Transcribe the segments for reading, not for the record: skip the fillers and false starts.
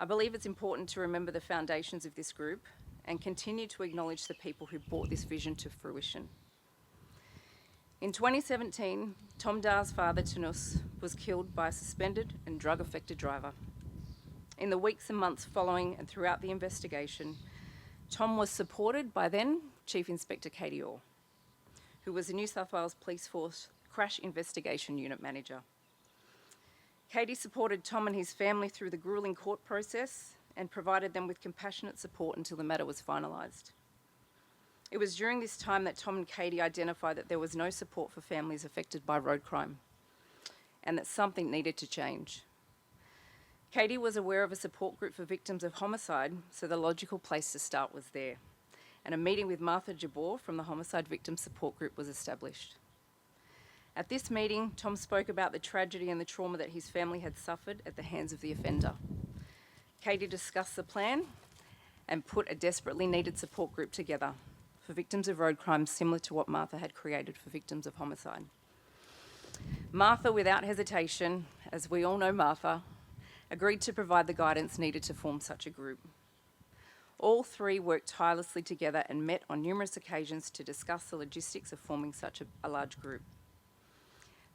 I believe it's important to remember the foundations of this group and continue to acknowledge the people who brought this vision to fruition. In 2017, Tom Dar's father, Tanus, was killed by a suspended and drug-affected driver. In the weeks and months following and throughout the investigation, Tom was supported by then Chief Inspector Katie Orr, who was the New South Wales Police Force Crash Investigation Unit Manager. Katie supported Tom and his family through the gruelling court process and provided them with compassionate support until the matter was finalised. It was during this time that Tom and Katie identified that there was no support for families affected by road crime and that something needed to change. Katie was aware of a support group for victims of homicide, so the logical place to start was there, and a meeting with Martha Jabor from the Homicide Victim Support Group was established. At this meeting, Tom spoke about the tragedy and the trauma that his family had suffered at the hands of the offender. Katie discussed the plan and put a desperately needed support group together for victims of road crime similar to what Martha had created for victims of homicide. Martha, without hesitation, as we all know Martha, agreed to provide the guidance needed to form such a group. All three worked tirelessly together and met on numerous occasions to discuss the logistics of forming such a large group.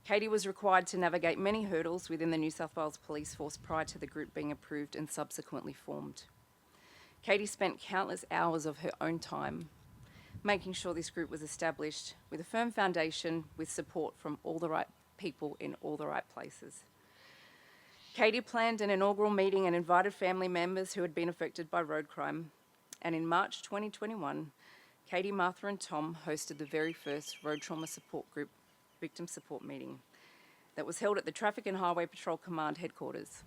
Katie was required to navigate many hurdles within the New South Wales Police Force prior to the group being approved and subsequently formed. Katie spent countless hours of her own time making sure this group was established with a firm foundation with support from all the right people in all the right places. Katie planned an inaugural meeting and invited family members who had been affected by road crime. And in March 2021, Katie, Martha and Tom hosted the very first Road Trauma Support Group victim support meeting that was held at the Traffic and Highway Patrol Command headquarters.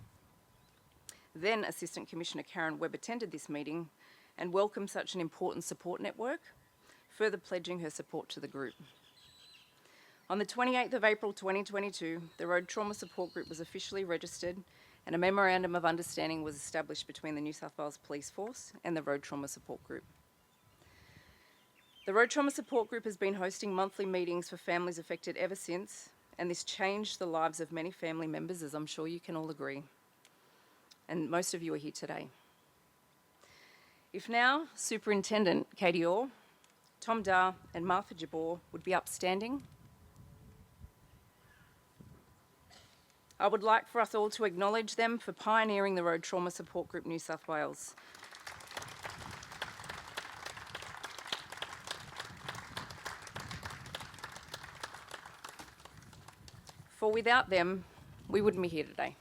Then Assistant Commissioner Karen Webb attended this meeting and welcomed such an important support network, further pledging her support to the group. On the 28th of April 2022, the Road Trauma Support Group was officially registered and a memorandum of understanding was established between the New South Wales Police Force and the Road Trauma Support Group. The Road Trauma Support Group has been hosting monthly meetings for families affected ever since, and this changed the lives of many family members, as I'm sure you can all agree. And most of you are here today. If now Superintendent Katie Orr, Tom Dar and Martha Jabor would be upstanding, I would like for us all to acknowledge them for pioneering the Road Trauma Support Group New South Wales. For without them, we wouldn't be here today.